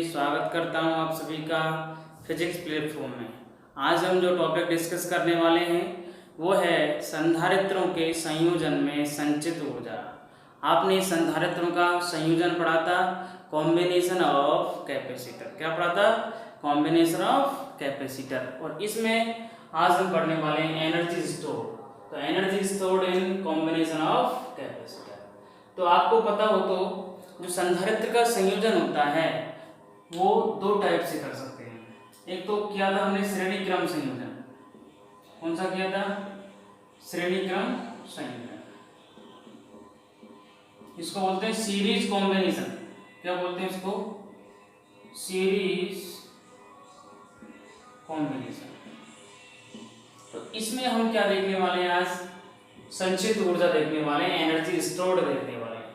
स्वागत करता हूं आप सभी का फिजिक्स प्लेटफॉर्म में। आज हम जो टॉपिक डिस्कस करने वाले हैं वो है संधारित्रों के संयोजन में संचित ऊर्जा। आपने संधारित्रों का संयोजन पढ़ा था, कॉम्बिनेशन ऑफ कैपेसिटर। क्या पढ़ा था? Combination of capacitor. और इसमें आज हम पढ़ने वाले हैं एनर्जी स्टोर। तो energy stored in combination of capacitor. तो आपको पता हो तो जो संधारित्र का संयोजन होता है वो दो टाइप से कर सकते हैं। एक तो किया था हमने श्रेणी क्रम संयोजन। कौन सा किया था? श्रेणी क्रम संयोजन। इसको बोलते हैं सीरीज कॉम्बिनेशन। क्या बोलते हैं इसको? Series combination. तो इसमें हम क्या देखने वाले हैं? आज संचित ऊर्जा देखने वाले हैं, एनर्जी स्टोर्ड देखने वाले हैं।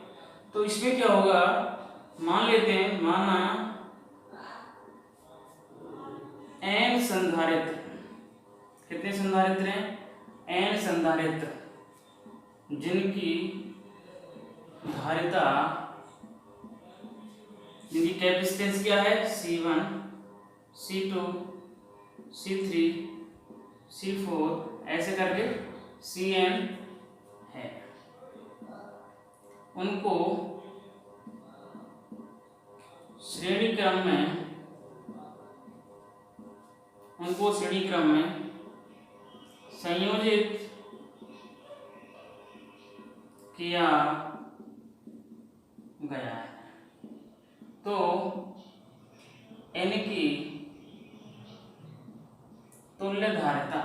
तो इसमें क्या होगा, मान लेते हैं, माना n संधारित्र। कितने संधारित्र हैं? n संधारित्र जिनकी धारिता, जिनकी कैपेसिटेंस क्या है? C1, C2, C3, C4 ऐसे करके Cn है। उनको श्रेणी क्रम में संयोजित किया गया है। तो n की तुल्य धारिता,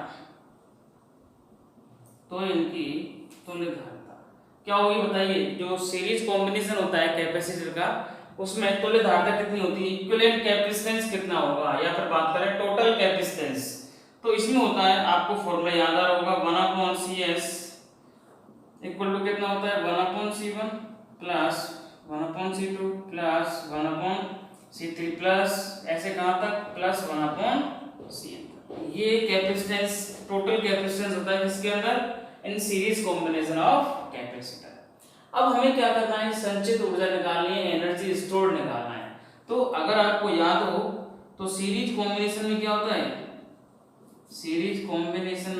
क्या होगी बताइए? जो सीरीज कॉम्बिनेशन होता है कैपेसिटर का, उसमें तुल्य धारिता कितनी होती है? इक्विवेलेंट कैपेसिटेंस कितना होगा, या फिर बात करें टोटल कैपेसिटेंस, तो इसमें होता है, आपको फॉर्मूला याद आ रहा होगा, 1/CS इक्वल टू कितना होता है? 1/C1 plus 1/C2 plus 1/C3 plus ऐसे कहां तक? Plus 1/CN। ये कैपेसिटेंस, टोटल कैपेसिटेंस होता है किसके अंदर? इन सीरीज कॉम्बिनेशन ऑफ कैपेसिटर। अब हमें क्या करना है? संचित ऊर्जा निकालनी है, एनर्जी स्टोर्ड निकालना है। तो अगर आपको याद हो तो सीरीज कॉम्बिनेशन में क्या होता है? सीरीज कॉम्बिनेशन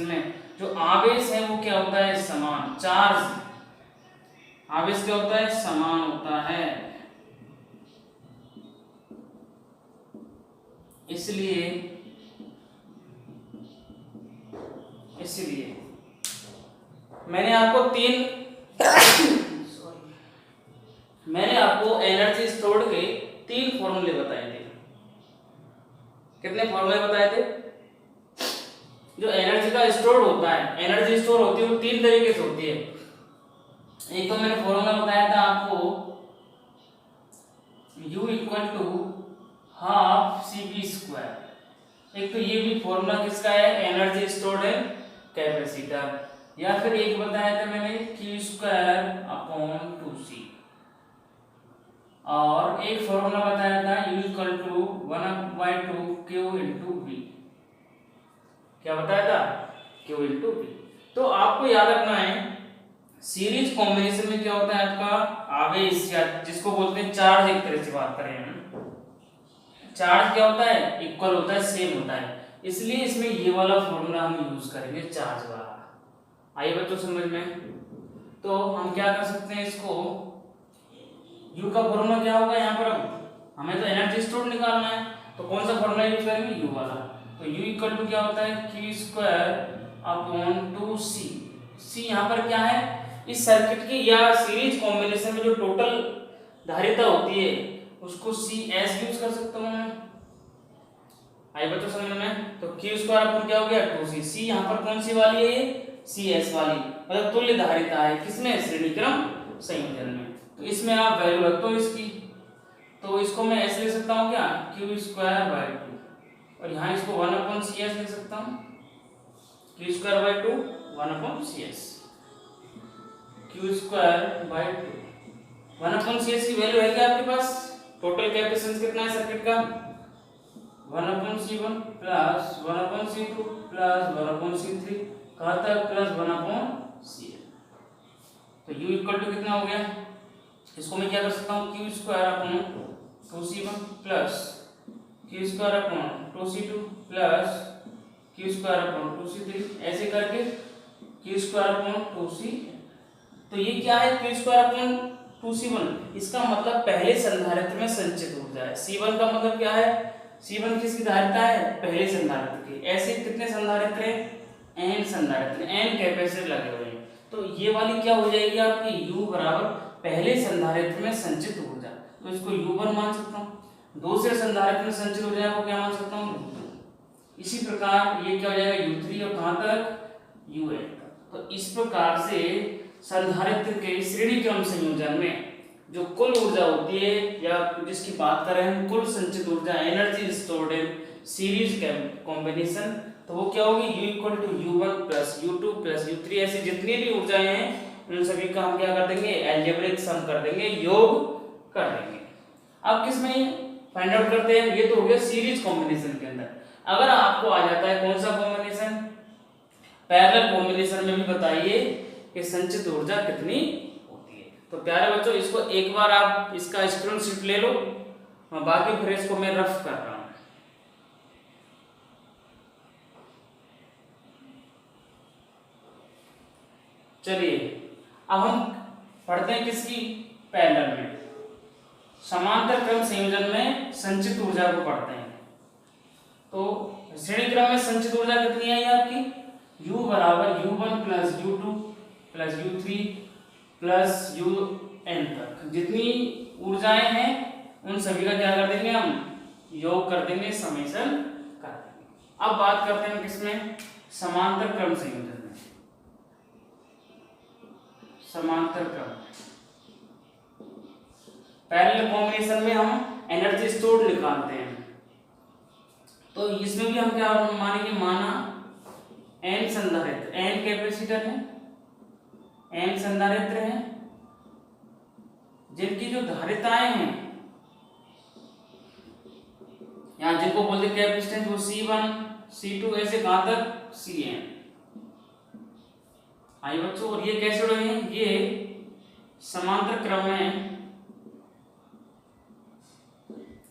में जो आवेश है वो क्या होता है? समान। चार्ज, आवेश क्या होता है? समान होता है। इसलिए मैंने आपको एनर्जी स्टोर्ड के 3 फॉर्मूले बताए थे। कितने फॉर्मूले बताए थे? जो एनर्जी का स्टोर होता है, एनर्जी स्टोर होती है वो 3 तरीके से होती है। एक तो मैंने फॉर्मूला बताया था आपको, U equal to half CV²। एक तो ये भी फॉर्मूला किसका है? एनर्जी स्टोर्ड इन कैपेसिटर। या फिर एक बताया था मैंने Q²/2C। और एक फॉर्मूला बताया था U इक्वल टू 1/2Q×V। क्या बताया था? Q×V। तो आपको याद रखना है, सीरीज कॉम्बिनेशन में क्या होता है? आपका आवेश, या जिसको बोलते हैं चार्ज, एक तरह से बात करें हम, चार्ज क्या होता है? इक्वल होता है, सेम होता है। इसलिए इसमें ये वाला फॉर्मूला हम यूज करेंगे, चार्ज वाला। आइए बच्चों समझ में। तो हम क्या कर सकते हैं? इसको U का फॉर्मूला क्या होगा यहाँ पर? अब हमें तो एनर्जी स्टोर निकालना है, तो कौन सा फॉर्मूला यूज करेंगे? U वाला। तो U इक्वल टू क्या होता है? Q²/2C। C यहाँ पर क्या है? इस सर्किट की या सीरीज कॉम्बिनेशन में जो टोटल धारिता होती है उसको CS यूज कर सकता हूँ मैं। आइए बच्चों समझ में। तो Q² अपन क्या हो गया? 2C। C यहाँ पर कौन सी वाली है? CS वाली, मतलब तुल्य धारिता है। किसमें? श्रेणी क्रम संयोजन में। तो इसमें आप वैल्यू रख दो इसकी। तो इसको मैं ऐसे लिख सकता हूँ क्या? Q²/2। और यहाँ इसको 1/CS लिख सकता हूँ। Q²/2 1/CS। Q²/2 1/CS की वैल्यू है क्या आपके पास? टोटल कैपेसिटेंस कितना है सर्किट का? 1/C1 plus 1/C2 plus 1/C3 कहाँ तक? Plus 1/CN। तो तो U इक्वल टू कितना हो गया, इसको मैं क्या कर सकता हूँ Q square upon 2c1 plus Q square upon 2c2 plus Q square upon 2c3 ऐसे करके क्यू स्क्वायर अपॉन 2c। तो ये क्या है क्यू स्क्वायर अपॉन 2c1, इसका मतलब पहले संधारित्र में संचित ऊर्जा है। c1 का मतलब क्या है, c1 किसकी धारिता है, पहले संधारित्र की। ऐसे कितने संधारित्र हैं, n संधारित्र, n कैपेसिटर लगे हुए हैं। तो ये वाली क्या हो जाएगी आपकी u बराबर पहले संधारित्र में संचित ऊर्जा, तो इसको u1 मान सकता हूँ। दूसरे संधारित्र में संचित ऊर्जा को क्या मान सकता हूँ u2। इसी प्रकार ये क्या हो जाएगा u3 और कहां तक un तक। तो इस प्रकार से संधारित्र के श्रेणी क्रम संयोजन में जो कुल ऊर्जा होती है या जिसकी बात करें हम कुल संचित ऊर्जा energy stored in series combination, तो वो क्या होगी U equal to U1 plus U2 plus U3। ऐसी जितनी भी ऊर्जाएं हैं उन सभी का हम क्या कर देंगे अलजेब्रिक सम कर देंगे, योग कर देंगे। अब किसमें फाइंड आउट करते हैं, ये तो हो गया सीरीज कॉम्बिनेशन के अंदर। अगर आपको आ जाता है कौन सा कॉम्बिनेशन, पैरेलल कॉम्बिनेशन में भी बताइए कि संचित ऊर्जा कितनी होती है। तो प्यारे बच्चों इसको एक बार आप इसका स्क्रीनशॉट ले लो, बाकी फिर इसको मैं रफ कर रहा हूं। चलिए अब हम पढ़ते हैं किसकी, पैरेलल में, समांतर क्रम संयोजन में संचित ऊर्जा को पढ़ते हैं। तो श्रेणी क्रम में संचित ऊर्जा कितनी आई आपकी, U बराबर U1 plus U2 plus U3 plus UN तक जितनी ऊर्जाएं हैं उन सभी का क्या कर देंगे हम योग कर देंगे, समेशन कर देंगे। अब बात करते हैं किसमें, समांतर क्रम संयोजन में। समांतर क्रम पैरेलल कॉम्बिनेशन में हम एनर्जी स्टोर्ड निकालते हैं। तो इसमें भी हम क्या मानेंगे, माना n संधारित्र, n कैपेसिटर है, n संधारित्र हैं जिनकी जो धारिताएं हैं यहां जिनको बोलते हैं कैपेसिटेंस, वो C1 C2 ऐसे कहां तक Cn। आइए बच्चों, और ये कैसे जुड़े हैं, ये समांतर क्रम में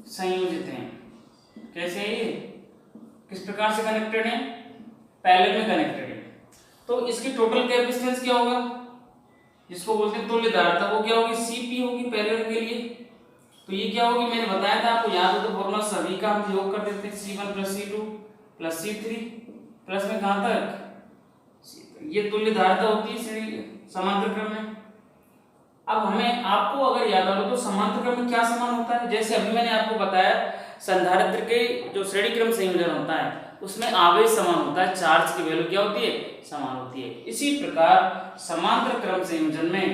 संयोजित हैं। कैसे, ये किस प्रकार से कनेक्टेड है, पैरेलल में कनेक्टेड है। तो इसकी टोटल कैपेसिटेंस क्या होगा, जिसको बोलते हैं तुल्य धारिता, वो क्या होगी Cp होगी पैरेलल के लिए। तो ये क्या होगी, मैंने बताया था आपको, याद हो तो फॉर्मूला सभी का हम योग कर देते हैं, C1 plus C2 plus C3 plus में कहां तक C3। ये तुल्य धारिता होती है समांतर क्रम में। अब हमें आपको अगर याद आ तो समांतर क्रम में क्या समान होता है, जैसे अभी मैंने आपको बताया संधारित्र के जो श्रेणी क्रम संयोजन होता है उसमें आवेश समान होता है, चार्ज की वैल्यू क्या होती है, समान होती है। इसी प्रकार समांतर क्रम संयोजन में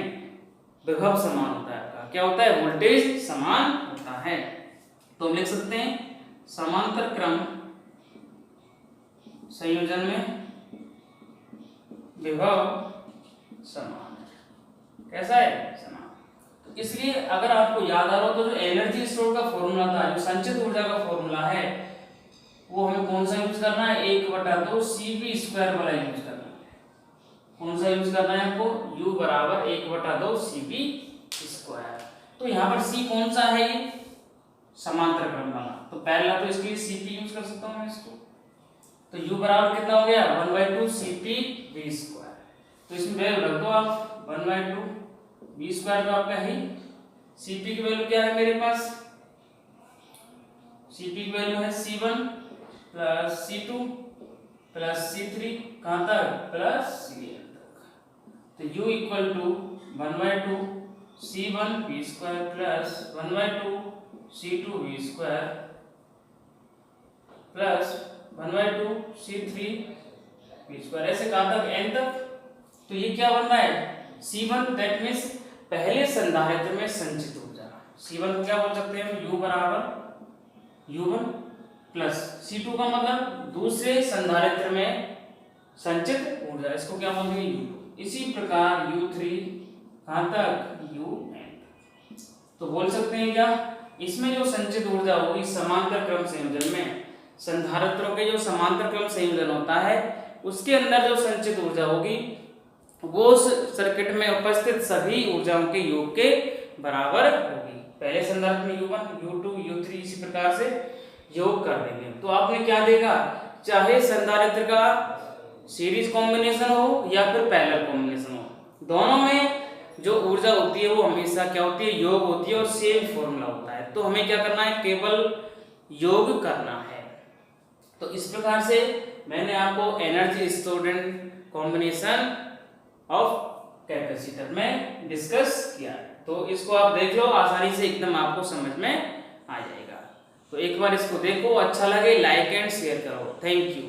विभव समान होता है, आपका क्या होता है, वोल्टेज समान होता है। तो हम लिख सकते हैं समांतर क्रम संयोजन में विभव समान है। कैसा है, समान। तो इसलिए अगर आपको याद आ रहा हो तो जो एनर्जी स्टोर का फॉर्मूला था, जो संचित ऊर्जा का फॉर्मूला है, वो हमें कौन सा यूज करना है, 1/2 Cp² वाला यूज करना है। कौन सा यूज करना है आपको, U बराबर 1/2 Cp²। तो यहाँ पर C कौन सा है, ये समांतर क्रम वाला, तो पैरेलल तो इसके लिए Cp यूज कर सकता हूँ मैं इसको। तो U बराबर कितना हो गया, 1/2 Cp²। तो इसमें वैल्यू रख दो आप, 1/2 V² तो आपका है। Cp की वैल्यू क्या है मेरे पास, Cp की वैल्यू है C1 plus C2 plus C3 कहां तक, प्लस Cn तक। तो U equal to 1/2 C1 V² plus 1/2 C2 V² plus 1/2 C3 V², ऐसे कहां तक, n तक। तो ये क्या बन रहा है, C1 दैट मींस पहले संधारित्र में संचित ऊर्जा। C1 को क्या बोल सकते हैं, U बराबर U1 प्लस C2 का मतलब दूसरे संधारित्र में संचित ऊर्जा, इसको क्या बोलते हैं, U2। इसी प्रकार U3 कहां तक, UN। तो बोल सकते हैं क्या, इसमें जो संचित ऊर्जा होगी समांतर क्रम संयोजन में, संधारित्रों के जो समांतर क्रम संयोजन होता है उसके अंदर जो संचित ऊर्जा होगी वो उस सर्किट में उपस्थित सभी ऊर्जाओं के योग के बराबर होगी। पहले संदर्भ में U1 U2 U3 इसी प्रकार से योग कर देंगे। तो आपने क्या देखा, चाहे संधारित्र का सीरीज कॉम्बिनेशन हो या फिर पैरेलल कॉम्बिनेशन हो, दोनों में जो ऊर्जा होती है वो हमेशा क्या होती है, योग होती है और सेम फॉर्मूला होता है। तो हमें क्या करना है, केवल योग करना है। तो इस प्रकार से मैंने आपको energy student combination of capacitor में डिस्कस किया। तो इसको आप देख लो, आसानी से एकदम आपको समझ में आ जाएगा। तो एक बार इसको देखो, अच्छा लगे लाइक एंड शेयर करो। Thank you.